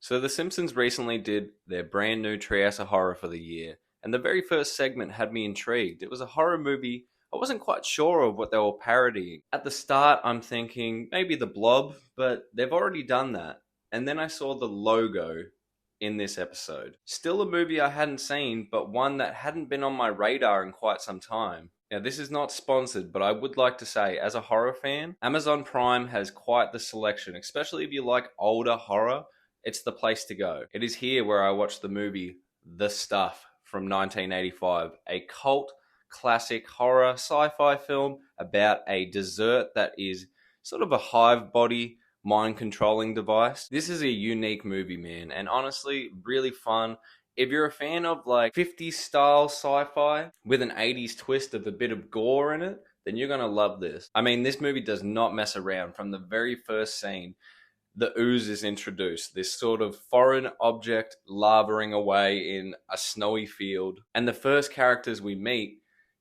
So The Simpsons recently did their brand new Treehouse of Horror for the year, and the very first segment had me intrigued. It was a horror movie. I wasn't quite sure of what they were parodying. At the start, I'm thinking maybe The Blob, but they've already done that. And then I saw the logo in this episode. Still a movie I hadn't seen, but one that hadn't been on my radar in quite some time. Now, this is not sponsored, but I would like to say, as a horror fan, Amazon Prime has quite the selection, especially if you like older horror. It's the place to go. It is here where I watched the movie The Stuff from 1985, a cult classic horror sci-fi film about a dessert that is sort of a hive body mind controlling device. This is a unique movie, man, and honestly, really fun. If you're a fan of like 50s style sci-fi with an 80s twist of a bit of gore in it, then you're gonna love this. I mean, this movie does not mess around. From the very first scene, the ooze is introduced, this sort of foreign object lavering away in a snowy field. And the first characters we meet,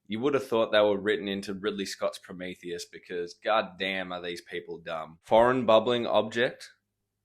you would have thought they were written into Ridley Scott's Prometheus, because goddamn are these people dumb. Foreign bubbling object?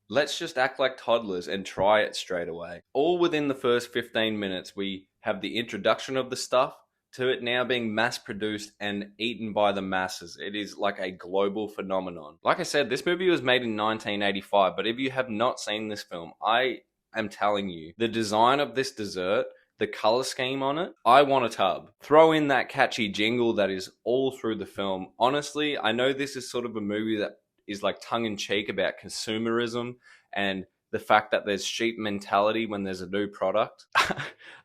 Let's just act like toddlers and try it straight away. All within the first 15 minutes, we have the introduction of the stuff, to it now being mass-produced and eaten by the masses. It is like a global phenomenon. Like I said, this movie was made in 1985, but if you have not seen this film, I am telling you, the design of this dessert, the color scheme on it, I want a tub. Throw in that catchy jingle that is all through the film. Honestly, I know this is sort of a movie that is like tongue-in-cheek about consumerism and the fact that there's sheep mentality when there's a new product.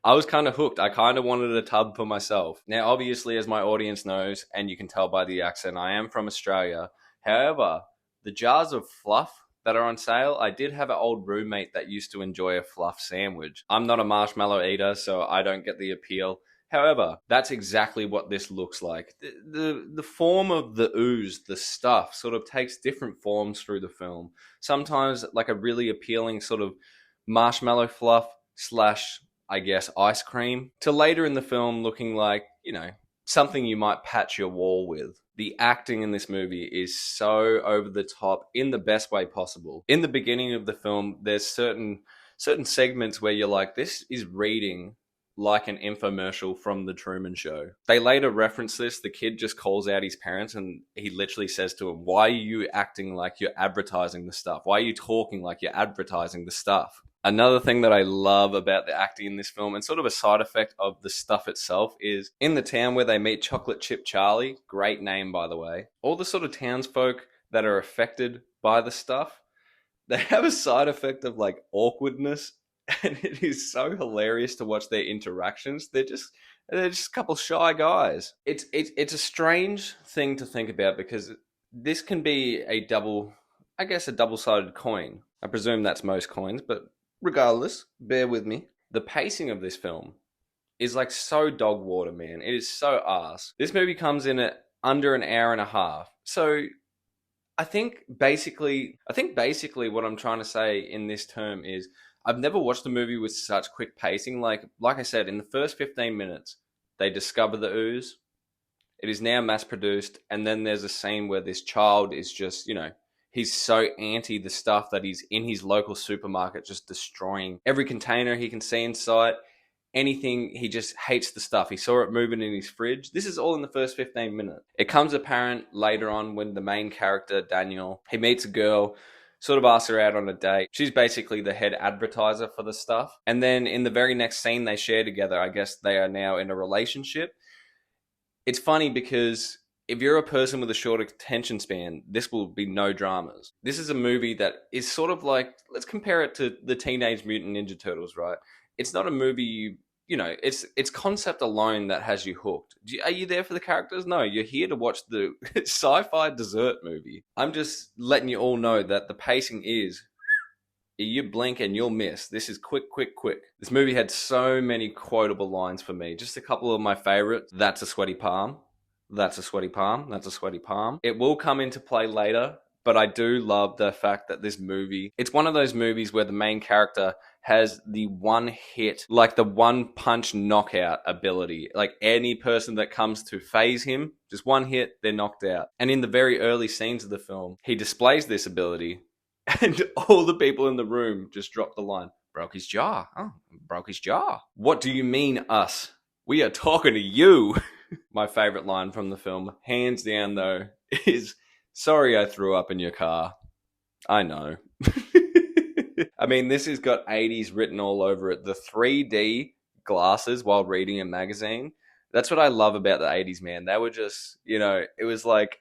I was kind of hooked. I kind of wanted a tub for myself. Now, obviously, as my audience knows, and you can tell by the accent, I am from Australia. However, the jars of fluff that are on sale, I did have an old roommate that used to enjoy a fluff sandwich. I'm not a marshmallow eater, so I don't get the appeal. However, that's exactly what this looks like. The form of the ooze, the stuff, sort of takes different forms through the film. Sometimes like a really appealing sort of marshmallow fluff slash, I guess, ice cream, to later in the film looking like, something you might patch your wall with. The acting in this movie is so over the top in the best way possible. In the beginning of the film, there's certain segments where you're like, this is reading like an infomercial from The Truman Show. They later reference this. The kid just calls out his parents and he literally says to him, why are you acting like you're advertising the stuff? Why are you talking like you're advertising the stuff? Another thing that I love about the acting in this film, and sort of a side effect of the stuff itself, is in the town where they meet Chocolate Chip Charlie, great name by the way, all the sort of townsfolk that are affected by the stuff, they have a side effect of like awkwardness. And it is so hilarious to watch their interactions. They're just a couple shy guys. It's a strange thing to think about, because this can be a double-sided coin. I presume that's most coins, but regardless, bear with me. The pacing of this film is like so dog water, man. It is so arse. This movie comes in at under an hour and a half. So I think basically what I'm trying to say in this term is, I've never watched a movie with such quick pacing. Like I said, in the first 15 minutes, they discover the ooze. It is now mass produced. And then there's a scene where this child is just, he's so anti the stuff that he's in his local supermarket, just destroying every container he can see in sight. Anything, he just hates the stuff. He saw it moving in his fridge. This is all in the first 15 minutes. It comes apparent later on when the main character, Daniel, he meets a girl, sort of asks her out on a date. She's basically the head advertiser for the stuff. And then in the very next scene they share together, I guess they are now in a relationship. It's funny because if you're a person with a short attention span, this will be no dramas. This is a movie that is sort of like, let's compare it to the Teenage Mutant Ninja Turtles, right? It's not a movie it's concept alone that has you hooked. Are you there for the characters? No, you're here to watch the sci-fi dessert movie. I'm just letting you all know that the pacing is, you blink and you'll miss. This is quick, quick, quick. This movie had so many quotable lines for me. Just a couple of my favorites. That's a sweaty palm. That's a sweaty palm. That's a sweaty palm. It will come into play later, but I do love the fact that this movie, it's one of those movies where the main character has the one hit, like the one punch knockout ability. Like any person that comes to phase him, just one hit, they're knocked out. And in the very early scenes of the film, he displays this ability And all the people in the room just dropped the line, broke his jaw. Oh, broke his jaw. What do you mean, us? We are talking to you. My favorite line from the film, hands down though, is sorry I threw up in your car. I know. I mean, this has got 80s written all over it. The 3D glasses while reading a magazine. That's what I love about the 80s, man. They were just, it was like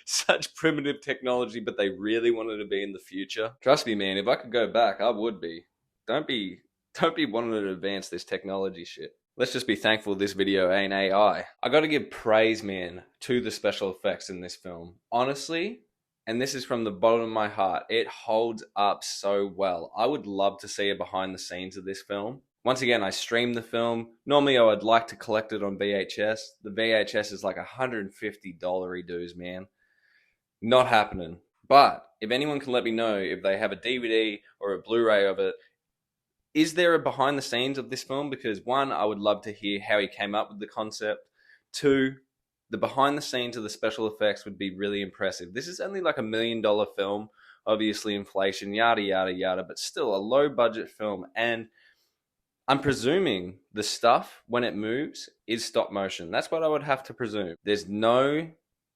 such primitive technology, but they really wanted to be in the future. Trust me, man, if I could go back, I would be. Don't be don't be wanting to advance this technology shit. Let's just be thankful this video ain't AI. I gotta give praise, man, to the special effects in this film. Honestly, and this is from the bottom of my heart, it holds up so well. I would love to see a behind the scenes of this film. Once again, I streamed the film. Normally, I would like to collect it on VHS. The VHS is like $150 dues, man. Not happening. But if anyone can let me know if they have a DVD or a Blu-ray of it, is there a behind the scenes of this film? Because one, I would love to hear how he came up with the concept. Two, the behind the scenes of the special effects would be really impressive. This is only like $1 million film. Obviously, inflation, yada, yada, yada, but still a low budget film. And I'm presuming the stuff, when it moves, is stop motion. That's what I would have to presume. There's no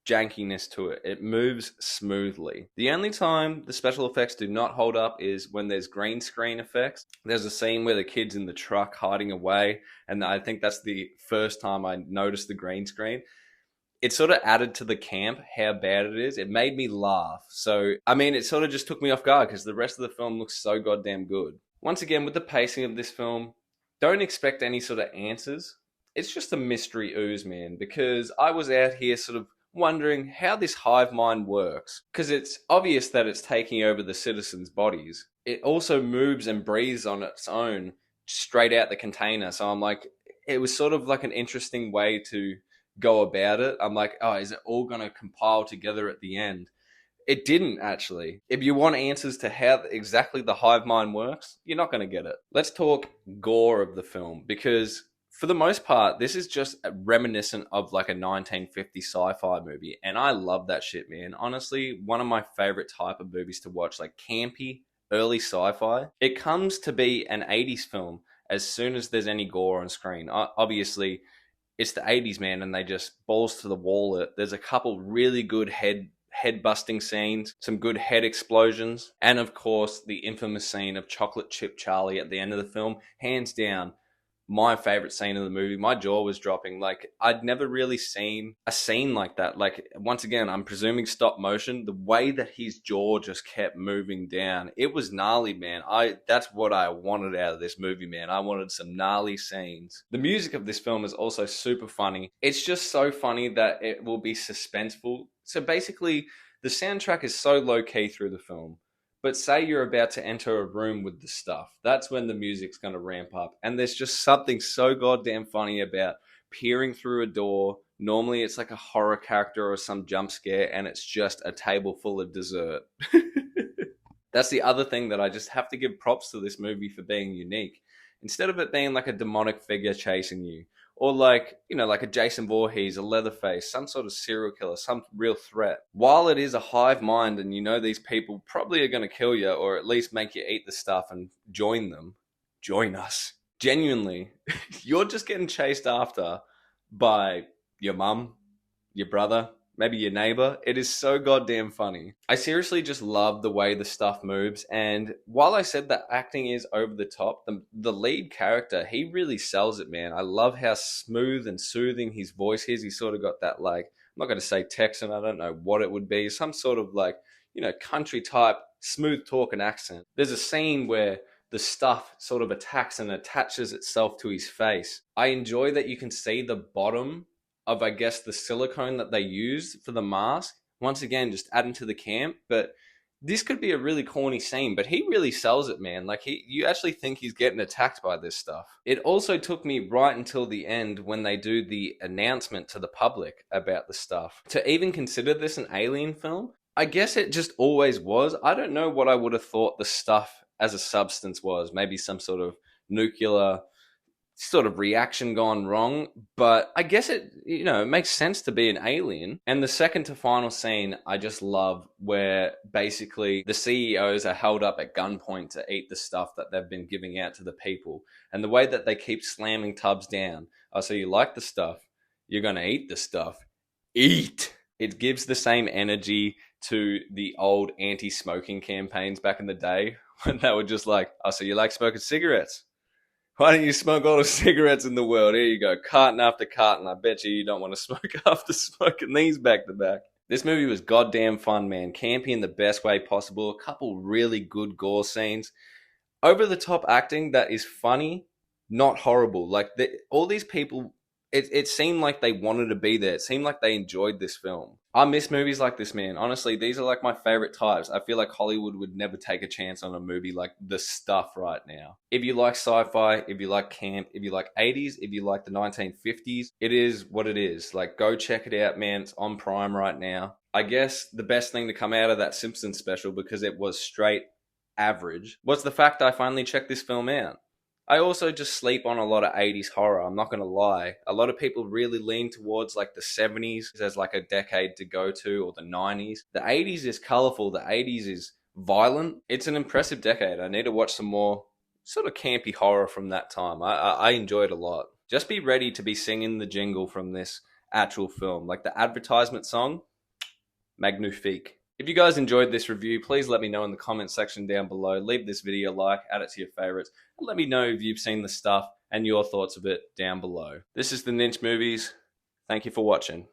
jankiness to it. It moves smoothly. The only time the special effects do not hold up is when there's green screen effects. There's a scene where the kid's in the truck hiding away, and I think that's the first time I noticed the green screen. It sort of added to the camp how bad it is. It made me laugh. So, I mean, it sort of just took me off guard because the rest of the film looks so goddamn good. Once again, with the pacing of this film, don't expect any sort of answers. It's just a mystery ooze, man, because I was out here sort of wondering how this hive mind works. Because it's obvious that it's taking over the citizens' bodies. It also moves and breathes on its own straight out the container. So I'm like, it was sort of like an interesting way to go about it. I'm like, oh, is it all going to compile together at the end? It didn't, actually. If you want answers to how exactly the hive mind works, you're not going to get it. Let's talk gore of the film, because for the most part, this is just reminiscent of like a 1950 sci-fi movie, and I love that shit, man. Honestly, one of my favorite type of movies to watch, like campy, early sci-fi. It comes to be an 80s film as soon as there's any gore on screen. Obviously, it's the 80s, man, and they just balls to the wall it. There's a couple really good head busting scenes, some good head explosions, and of course the infamous scene of Chocolate Chip Charlie at the end of the film. Hands down, my favorite scene of the movie. My jaw was dropping. Like, I'd never really seen a scene like that. Like, once again, I'm presuming stop motion. The way that his jaw just kept moving down, it was gnarly, man. That's what I wanted out of this movie, man. I wanted some gnarly scenes. The music of this film is also super funny. It's just so funny that it will be suspenseful. So basically, the soundtrack is so low-key through the film. But say you're about to enter a room with the stuff. That's when the music's going to ramp up. And there's just something so goddamn funny about peering through a door. Normally it's like a horror character or some jump scare, and it's just a table full of dessert. That's the other thing that I just have to give props to this movie for being unique. Instead of it being like a demonic figure chasing you, or like, like a Jason Voorhees, a Leatherface, some sort of serial killer, some real threat. While it is a hive mind and these people probably are going to kill you or at least make you eat the stuff and join them, join us. Genuinely, you're just getting chased after by your mum, your brother, maybe your neighbor. It is so goddamn funny. I seriously just love the way the stuff moves. And while I said that acting is over the top, the lead character, he really sells it, man. I love how smooth and soothing his voice is. He's sort of got that, like, I'm not going to say Texan, I don't know what it would be. Some sort of like, country type, smooth talk and accent. There's a scene where the stuff sort of attacks and attaches itself to his face. I enjoy that you can see the bottom of, I guess, the silicone that they used for the mask. Once again, just adding to the camp. But this could be a really corny scene, but he really sells it, man. Like, you actually think he's getting attacked by this stuff. It also took me right until the end when they do the announcement to the public about the stuff to even consider this an alien film. I guess it just always was. I don't know what I would have thought the stuff as a substance was. Maybe some sort of nuclear sort of reaction gone wrong, but I guess it makes sense to be an alien. And the second to final scene I just love, where basically the CEOs are held up at gunpoint to eat the stuff that they've been giving out to the people, and the way that they keep slamming Tubbs down. Oh, so you like the stuff, you're gonna eat the stuff, eat. It gives the same energy to the old anti-smoking campaigns back in the day, when they were just like, oh, so you like smoking cigarettes? Why don't you smoke all the cigarettes in the world? Here you go, carton after carton. I bet you don't want to smoke after smoking these back to back. This movie was goddamn fun, man. Campy in the best way possible. A couple really good gore scenes. Over the top acting that is funny, not horrible. Like, all these people, it seemed like they wanted to be there. It seemed like they enjoyed this film. I miss movies like this, man. Honestly, these are like my favorite types. I feel like Hollywood would never take a chance on a movie like The Stuff right now. If you like sci-fi, if you like camp, if you like 80s, if you like the 1950s, it is what it is. Like, go check it out, man. It's on Prime right now. I guess the best thing to come out of that Simpsons special, because it was straight average, was the fact I finally checked this film out. I also just sleep on a lot of 80s horror, I'm not going to lie. A lot of people really lean towards like the 70s as like a decade to go to, or the 90s. The 80s is colorful, the 80s is violent. It's an impressive decade. I need to watch some more sort of campy horror from that time. I enjoyed a lot. Just be ready to be singing the jingle from this actual film. Like the advertisement song, magnifique. If you guys enjoyed this review, please let me know in the comment section down below. Leave this video a like, add it to your favorites, and let me know if you've seen the stuff and your thoughts of it down below. This is the Ninch Movies. Thank you for watching.